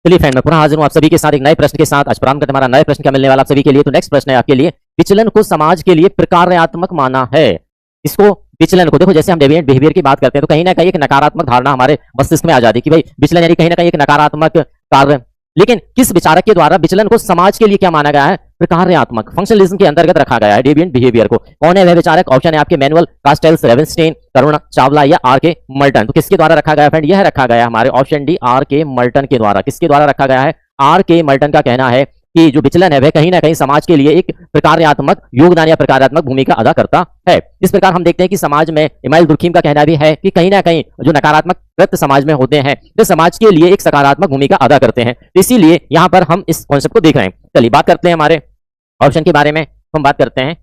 चलिए फ्रेंड, मैं पुनः हाजिर हूं आप सभी के साथ एक नए प्रश्न के साथ। आज प्रारंभ करते हमारा नए प्रश्न क्या मिलने वाला आप सभी के लिए। तो नेक्स्ट प्रश्न है आपके लिए, विचलन को समाज के लिए प्रकार्यात्मक माना है। इसको विचलन को देखो, जैसे हम डेविएंट बिहेवियर की बात करते हैं तो कहीं ना कहीं एक नकारात्मक धारणा हमारे मस्तिष्क में आ जाती है कि भाई विचलन यानी कहीं ना कहीं एक नकारात्मक कार्य। लेकिन किस विचारक के द्वारा विचलन को समाज के लिए क्या माना गया है? प्रकार्यात्मक, फंक्शनलिज्म के अंतर्गत रखा गया है डेविएंट बिहेवियर को। कौन है वह विचारक? ऑप्शन है आपके मैनुअल कास्टेल्स, रेवेनस्टीन, तरुण चावला या आर के मल्टन। तो किसके द्वारा रखा गया फ्रेंड? यह रखा गया हमारे ऑप्शन डी आर के मल्टन के द्वारा। किसके द्वारा रखा गया है? आर के मल्टन का कहना है कि जो विचलन है वह कहीं ना कहीं समाज के लिए एक प्रकार्यात्मक योगदान या प्रकार्यात्मक भूमिका अदा करता है। इस प्रकार हम देखते हैं कि समाज में इमाइल दुर्खीम का कहना भी है कि कहीं ना कहीं जो नकारात्मक तत्व समाज में होते हैं वे समाज के लिए एक सकारात्मक भूमिका अदा करते हैं। इसीलिए यहाँ पर हम इस कॉन्सेप्ट को देख रहे हैं। चलिए बात करते हैं हमारे ऑप्शन के बारे में। हम बात करते हैं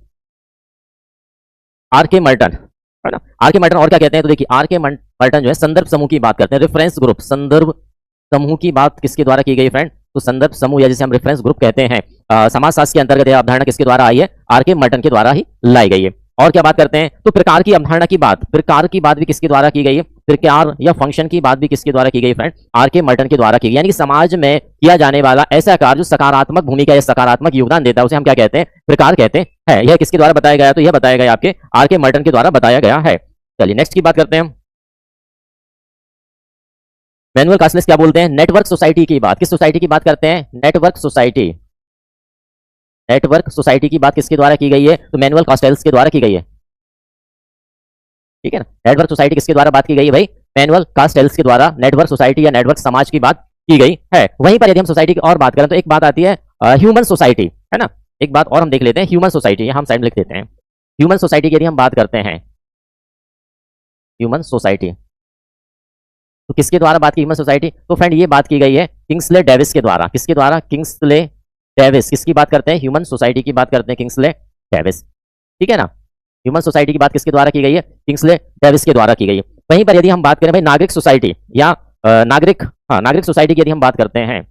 आर के मल्टन, है ना। आर के मल्टन और क्या कहते हैं? तो देखिए आर के मल्टन जो है संदर्भ समूह की बात करते हैं, रेफरेंस ग्रुप, संदर्भ समूह की बात किसके द्वारा की गई फ्रेंड? तो संदर्भ समूह या जिसे हम रेफरेंस ग्रुप कहते हैं, समाजशास्त्र के अंतर्गत यह अवधारणा किसके द्वारा आई है? आर के मल्टन के द्वारा ही लाई गई है। और क्या बात करते हैं? तो प्रकार की अवधारणा की बात, प्रकार की बात भी किसके द्वारा की गई है? प्रकार या फंक्शन की बात भी किसके द्वारा की गई फ्रेंड? आर के मल्टन के द्वारा की गई। यानी कि समाज में किया जाने वाला ऐसा कार्य जो सकारात्मक भूमिका या सकारात्मक योगदान देता है उसे हम क्या कहते हैं? प्रकार कहते हैं। यह किसके द्वारा बताया गया? तो यह बताया गया आपके आर के मल्टन के द्वारा बताया गया है। चलिए नेक्स्ट की बात करते हैं। मैनुअल कास्टेल्स क्या बोलते हैं? नेटवर्क सोसाइटी की बात। किस सोसाइटी की बात करते हैं? Network society. नेटवर्क सोसाइटी की बात किसके द्वारा की गई है? तो मैनुअल कास्टेल्स के द्वारा की गई है। ठीक है ना। नेटवर्क सोसाइटी किसके द्वारा बात की गई है भाई? मैनुअल कास्टेल्स के द्वारा नेटवर्क सोसाइटी या नेटवर्क समाज की बात की गई है। वहीं पर यदि हम सोसाइटी की और बात करें तो एक बात आती है ह्यूमन सोसाइटी, है ना। एक बात और हम देख लेते हैं, ह्यूमन सोसाइटी, हम साइड में लिख देते हैं। ह्यूमन सोसाइटी की यदि हम बात करते हैं, ह्यूमन सोसाइटी तो किसके द्वारा बात की ह्यूमन सोसाइटी? तो फ्रेंड ये बात की गई है किंग्सले डेविस के द्वारा। किसके द्वारा? Kingsley Davis. किसकी बात करते हैं? ह्यूमन सोसाइटी की बात करते हैं, किंग्सले डेविस। ठीक है ना। ह्यूमन सोसाइटी की बात किसके द्वारा की गई है? किंग्सले डेविस के द्वारा की गई है। वहीं पर यदि हम बात करें भाई नागरिक सोसाइटी या नागरिक सोसाइटी की यदि हम बात करते हैं,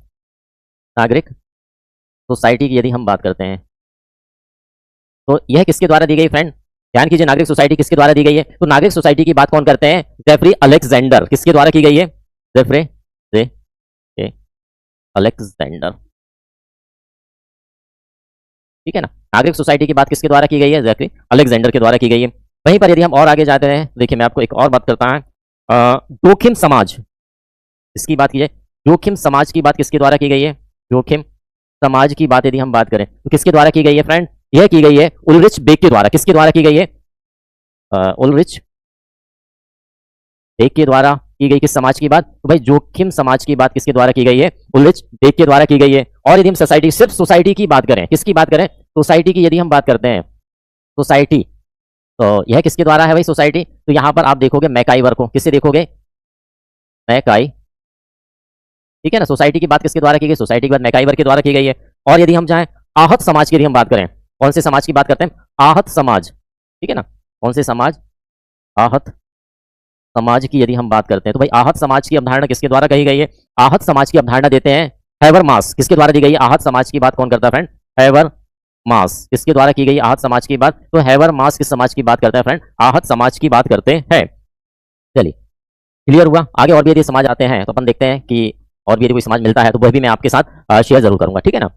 नागरिक सोसाइटी की यदि हम बात करते हैं तो यह किसके द्वारा दी गई फ्रेंड? ध्यान कीजिए, नागरिक सोसाइटी किसके द्वारा दी गई है? तो नागरिक सोसाइटी की बात कौन करते हैं? Jeffrey Alexander. किसके द्वारा की गई है? Jeffrey Alexander. ठीक है ना। नागरिक सोसाइटी की बात किसके द्वारा की गई है? जेफरी अलेक्जेंडर के द्वारा की गई है। वहीं पर यदि हम और आगे जाते हैं, देखिए मैं आपको एक और बात करता हूं, जोखिम समाज, इसकी बात कीजिए। जोखिम समाज की बात किसके द्वारा की गई है? जोखिम समाज की बात यदि हम बात करें तो किसके द्वारा की गई है फ्रेंड? यह की गई है उलरिच बेक के द्वारा। किसके द्वारा की गई है? उलरिच बेक के द्वारा की गई। किस समाज की बात? तो भाई जोखिम समाज की बात किसके द्वारा की गई है? उलरिच बेक के द्वारा की गई है। और यदि हम सोसाइटी, सिर्फ सोसाइटी की बात करें, किसकी बात करें? सोसाइटी की यदि हम बात करते हैं, सोसाइटी, तो यह किसके द्वारा है भाई सोसाइटी? तो यहां पर आप देखोगे मैकाइवर को। किससे देखोगे? मैकाई। ठीक है ना। सोसाइटी की बात किसके द्वारा की गई? सोसाइटी की बात मैकाइवर के द्वारा की गई है। और यदि हम चाहें आहत समाज की यदि हम बात करें, कौन से समाज की बात करते हैं? आहत समाज। ठीक है ना। कौन से समाज? आहत समाज की यदि हम बात करते हैं तो भाई आहत समाज की अवधारणा किसके द्वारा कही गई है? आहत समाज की अवधारणा देते हैं हैबरमास। किसके द्वारा दी गई है? आहत समाज की बात कौन करता है फ्रेंड? हैबरमास। किसके द्वारा की गई आहत समाज की बात? तो हैबरमास किस समाज की बात करता है फ्रेंड? आहत समाज की बात करते हैं। चलिए क्लियर हुआ। आगे और भी यदि समाज आते हैं तो अपन देखते हैं कि और भी यदि कोई समाज मिलता है तो वह भी मैं आपके साथ शेयर जरूर करूंगा। ठीक है ना।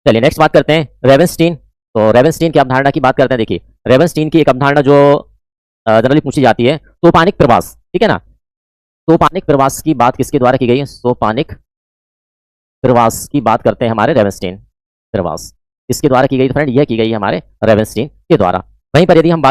चलिए नेक्स्ट बात करते हैं रेवेनस्टीन। तो रेवेनस्टीन की अवधारणा की बात करते हैं। देखिए रेवेनस्टीन की एक अवधारणा जो जनरली पूछी जाती है, सोपानिक प्रवास। ठीक है ना। सोपानिक प्रवास की बात किसके द्वारा की गई है? सोपानिक प्रवास की बात करते हैं हमारे रेवेनस्टीन। प्रवास किसके द्वारा की गई फ्रेंड? यह की गई है हमारे रेवेनस्टीन के द्वारा। वहीं पर यदि हम बात